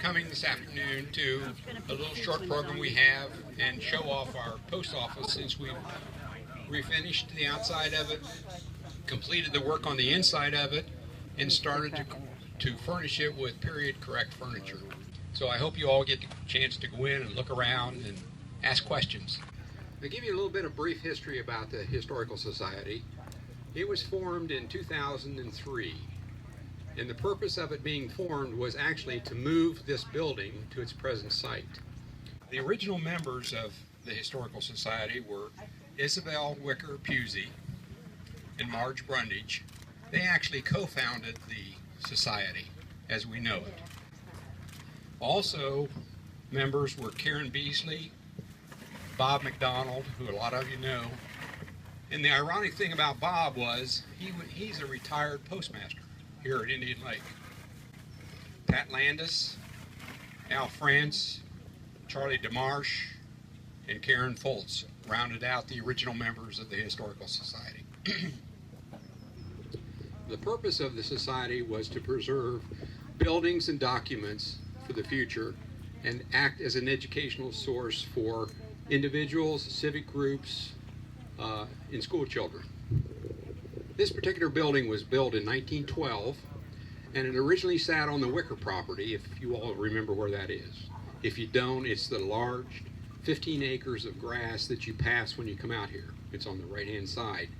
coming this afternoon to a little short program we have and show off our post office since we've refinished the outside of it, completed the work on the inside of it, and started to furnish it with period correct furniture. So I hope you all get the chance to go in and look around and ask questions. I'll give you a little bit of brief history about the Historical Society. It was formed in 2003. And the purpose of it being formed was actually to move this building to its present site. The original members of the Historical Society were Isabel Wicker Pusey and Marge Brundage. They actually co-founded the society as we know it. Also, members were Karen Beasley, Bob McDonald, who a lot of you know. And the ironic thing about Bob was he's a retired postmaster here at Indian Lake. Pat Landis, Al France, Charlie DeMarsh, and Karen Foltz rounded out the original members of the Historical Society. The purpose of the society was to preserve buildings and documents for the future and act as an educational source for individuals, civic groups, and school children. This particular building was built in 1912, and it originally sat on the Wicker property, if you all remember where that is. If you don't, it's the large 15 acres of grass that you pass when you come out here. It's on the right-hand side.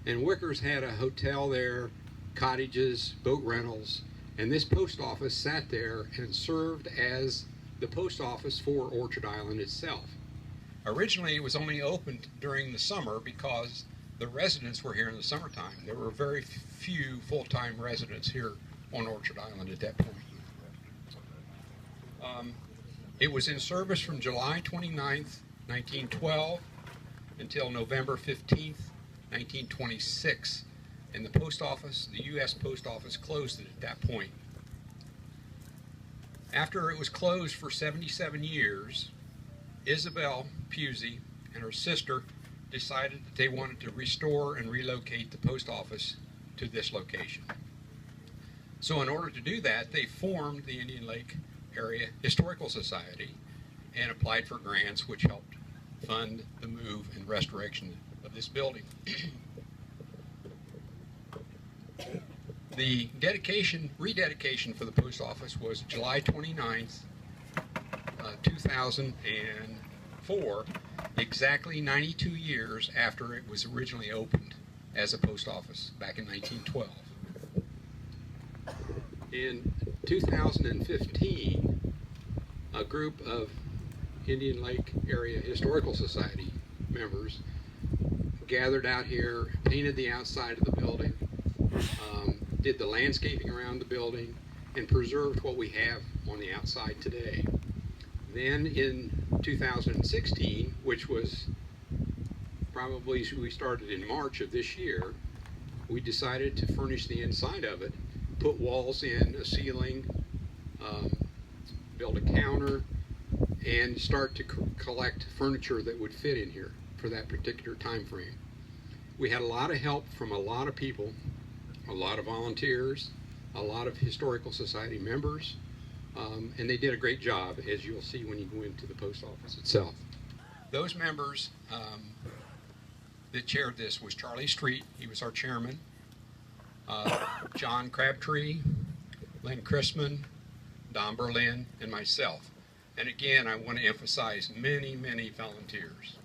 And Wicker's had a hotel there, cottages, boat rentals, and this post office sat there and served as the post office for Orchard Island itself. Originally, it was only opened during the summer because the residents were here in the summertime. There were very few full-time residents here on Orchard Island at that point. It was in service from July 29th, 1912 until November 15th, 1926. And the post office, the U.S. Post Office, closed it at that point. After it was closed for 77 years, Isabel Pusey and her sister decided that they wanted to restore and relocate the post office to this location. So in order to do that, they formed the Indian Lake Area Historical Society and applied for grants which helped fund the move and restoration of this building. The rededication for the post office was July 29th, 2004, exactly 92 years after it was originally opened as a post office back in 1912. In 2015, a group of Indian Lake Area Historical Society members gathered out here, painted the outside of the building, did the landscaping around the building, and preserved what we have on the outside today. Then in 2016, which was probably, we started in March of this year, we decided to furnish the inside of it, put walls in, a ceiling, build a counter, and start to collect furniture that would fit in here for that particular time frame. We had a lot of help from a lot of people, a lot of volunteers, a lot of Historical Society members, and they did a great job, as you'll see when you go into the post office itself. Those members that chaired this was Charlie Street, he was our chairman, John Crabtree, Lynn Chrisman, Don Berlin, and myself. And again, I want to emphasize many, many volunteers.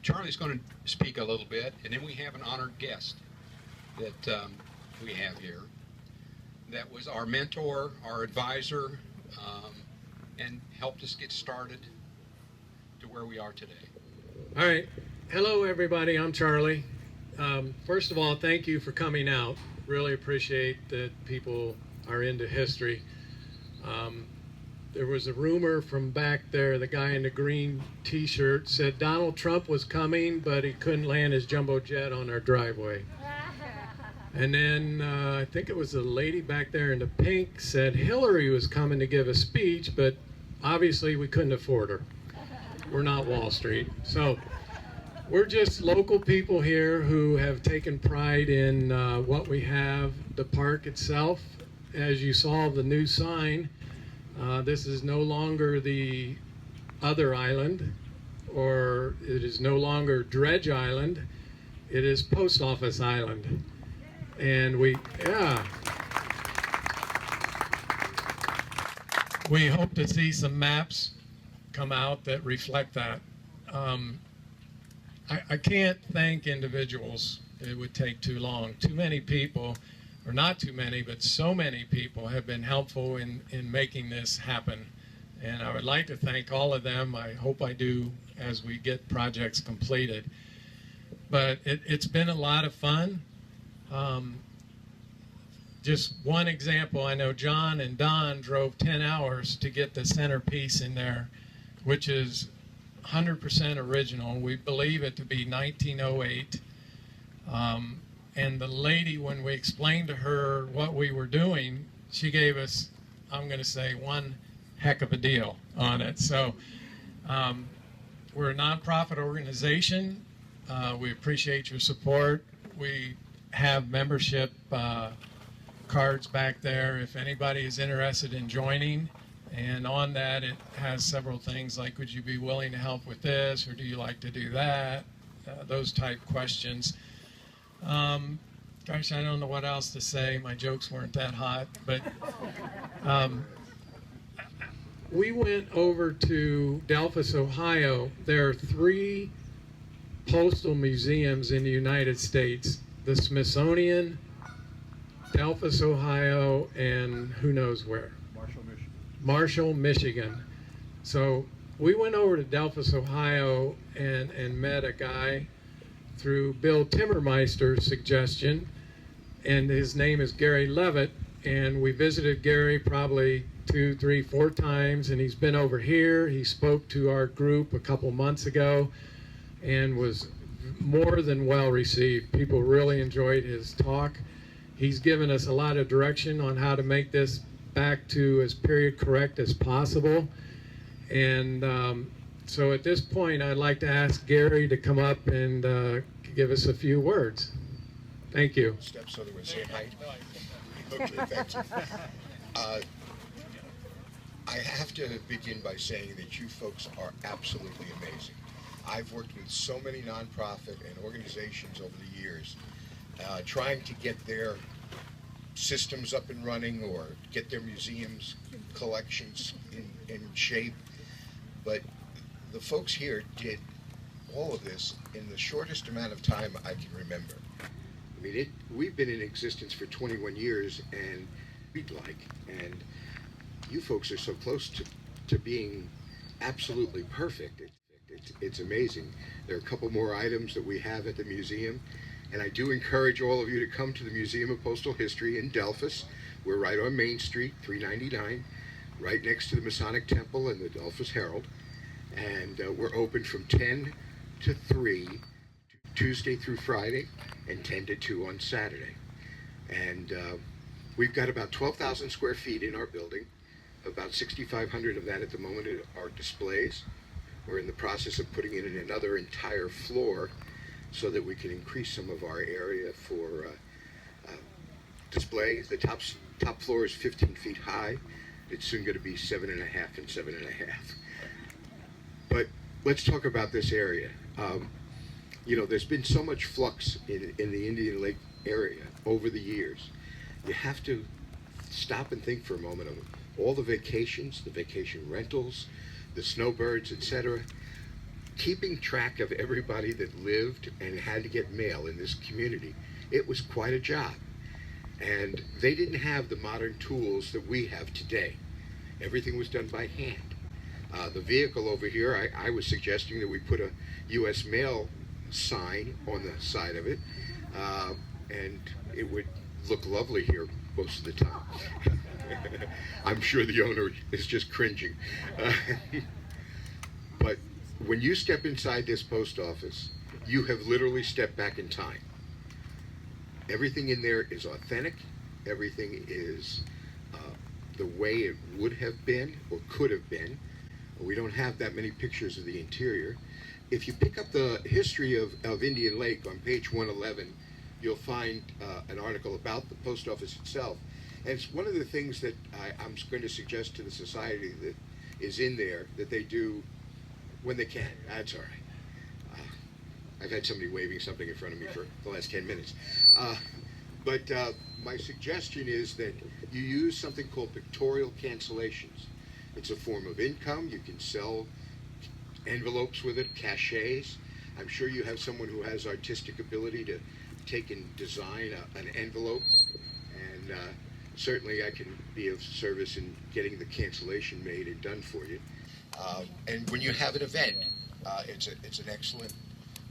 Charlie's going to speak a little bit, and then we have an honored guest that we have here. That was our mentor, our advisor, and helped us get started to where we are today. All right. Hello, everybody. I'm Charlie. First of all, thank you for coming out. Really appreciate that people are into history. There was a rumor from back there, the guy in the green t-shirt said Donald Trump was coming, but he couldn't land his jumbo jet on our driveway. And then I think it was the lady back there in the pink said Hillary was coming to give a speech, but obviously we couldn't afford her. We're not Wall Street. So we're just local people here who have taken pride in what we have. The park itself, as you saw the new sign, This is no longer the other island, or it is no longer Dredge Island. It is Post Office Island. And we hope to see some maps come out that reflect that. I can't thank individuals. It would take too long. Too many people, or not too many, but so many people have been helpful in making this happen. And I would like to thank all of them. I hope I do as we get projects completed. But it's been a lot of fun. Just one example, I know John and Don drove 10 hours to get the centerpiece in there, which is 100% original. We believe it to be 1908. And the lady, when we explained to her what we were doing, she gave us, I'm going to say, one heck of a deal on it. So we're a nonprofit organization. We appreciate your support. We have membership cards back there if anybody is interested in joining. And on that, it has several things like, would you be willing to help with this, or do you like to do that? Those type questions. Gosh, I don't know what else to say. My jokes weren't that hot, but we went over to Delphus, Ohio. There are 3 postal museums in the United States: the Smithsonian, Delphus, Ohio, and who knows where. Marshall, Michigan. So we went over to Delphus, Ohio, and met a guy through Bill Timmermeister's suggestion, and his name is Gary Levitt, and we visited Gary probably 2, 3, 4 times, and he's been over here. He spoke to our group a couple months ago and was more than well received. People really enjoyed his talk. He's given us a lot of direction on how to make this back to as period correct as possible. And so at this point, I'd like to ask Gary to come up and give us a few words. Thank you. Step so that we say hi. Okay, thank you. I have to begin by saying that you folks are absolutely amazing. I've worked with so many nonprofit and organizations over the years, trying to get their systems up and running or get their museums collections in shape. But the folks here did all of this in the shortest amount of time I can remember. I mean, we've been in existence for 21 years, and and you folks are so close to being absolutely perfect. It's amazing. There are a couple more items that we have at the museum, and I do encourage all of you to come to the Museum of Postal History in Delphus. We're right on Main Street, 399, right next to the Masonic Temple and the Delphus Herald. And we're open from 10 to 3, Tuesday through Friday, and 10 to 2 on Saturday. And we've got about 12,000 square feet in our building. About 6,500 of that at the moment are displays. We're in the process of putting in another entire floor so that we can increase some of our area for display. The top floor is 15 feet high. It's soon going to be 7.5 and 7.5. But let's talk about this area. You know, there's been so much flux in the Indian Lake area over the years. You have to stop and think for a moment of all the vacations, the vacation rentals, the snowbirds, etc. Keeping track of everybody that lived and had to get mail in this community, it was quite a job. And they didn't have the modern tools that we have today. Everything was done by hand. The vehicle over here, I was suggesting that we put a U.S. mail sign on the side of it, and it would look lovely here most of the time. I'm sure the owner is just cringing. But when you step inside this post office, you have literally stepped back in time. Everything in there is authentic. Everything is the way it would have been or could have been. We don't have that many pictures of the interior. If you pick up the history of Indian Lake on page 111, you'll find an article about the post office itself. And it's one of the things that I'm going to suggest to the society that is in there that they do when they can. That's all right. I've had somebody waving something in front of me for the last 10 minutes. But my suggestion is that you use something called pictorial cancellations. It's a form of income. You can sell envelopes with it, cachets. I'm sure you have someone who has artistic ability to take and design an envelope, and certainly I can be of service in getting the cancellation made and done for you. And when you have an event, it's an excellent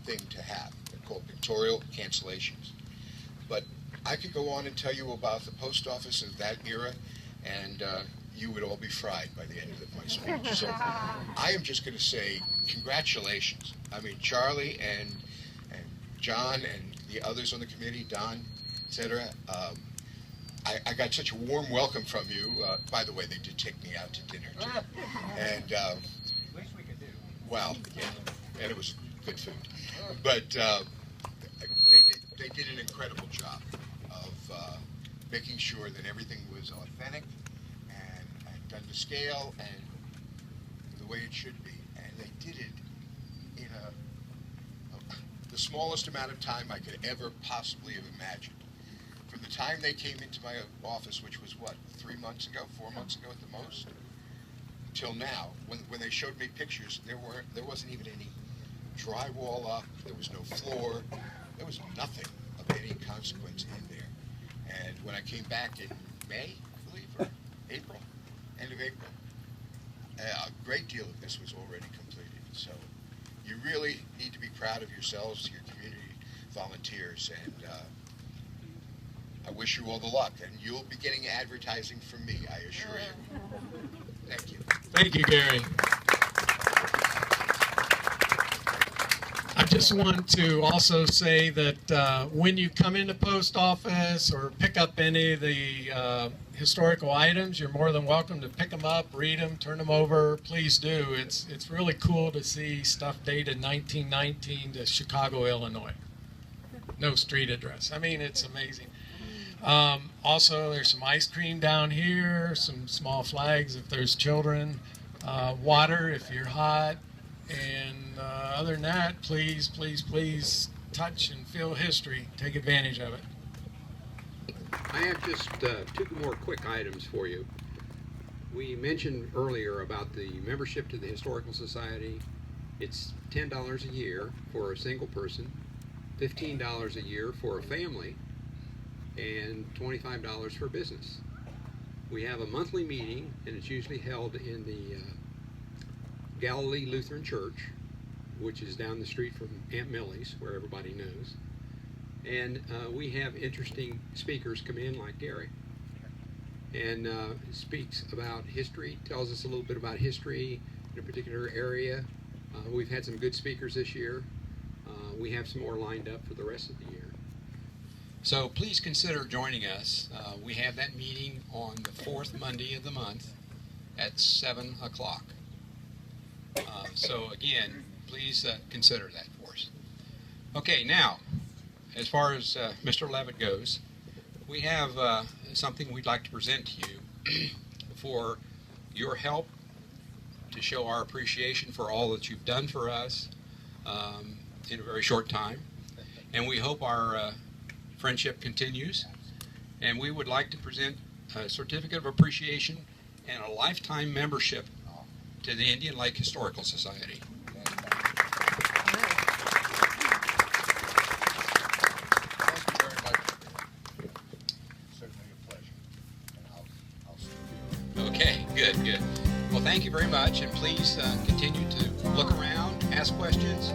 thing to have. They're called pictorial cancellations. But I could go on and tell you about the post office of that era, and you would all be fried by the end of my speech. So I am just going to say congratulations. I mean, Charlie and John and the others on the committee, Don, etc. I got such a warm welcome from you. By the way, they did take me out to dinner too, and Least we could do. well, yeah, and it was good food. But they did an incredible job of making sure that everything was authentic and done to scale and the way it should be. And they did it in the smallest amount of time I could ever possibly have imagined. From the time they came into my office, which was what, 3 months ago, 4 months ago at the most, till now, when they showed me pictures, there wasn't even any drywall up, there was no floor, there was nothing of any consequence in there. And when I came back in May, I believe, or April, end of April, a great deal of this was already completed. So you really need to be proud of yourselves, your community volunteers, and I wish you all the luck. And you'll be getting advertising from me, I assure you. Thank you. Thank you, Gary. I just want to also say that when you come into post office or pick up any of the historical items, you're more than welcome to pick them up, read them, turn them over. Please do. It's really cool to see stuff dated 1919 to Chicago, Illinois. No street address. I mean, it's amazing. Also, there's some ice cream down here, some small flags if there's children, water if you're hot, and other than that, please, please, please touch and feel history. Take advantage of it. I have just two more quick items for you. We mentioned earlier about the membership to the Historical Society. It's $10 a year for a single person, $15 a year for a family, and $25 for business. We have a monthly meeting, and it's usually held in the Galilee Lutheran Church, which is down the street from Aunt Millie's, where everybody knows. And we have interesting speakers come in, like Gary, and speaks about history, tells us a little bit about history in a particular area. We've had some good speakers this year. We have some more lined up for the rest of the year. So please consider joining us. We have that meeting on the fourth Monday of the month at 7 o'clock. So again, please consider that for us. Okay, now, as far as Mr. Levitt goes, we have something we'd like to present to you for your help to show our appreciation for all that you've done for us in a very short time. And we hope our friendship continues. And we would like to present a certificate of appreciation and a lifetime membership to the Indian Lake Historical Society. Thank you very much. Certainly a pleasure. And I'll see you. Okay, good, good. Well, thank you very much, and please continue to look around, ask questions,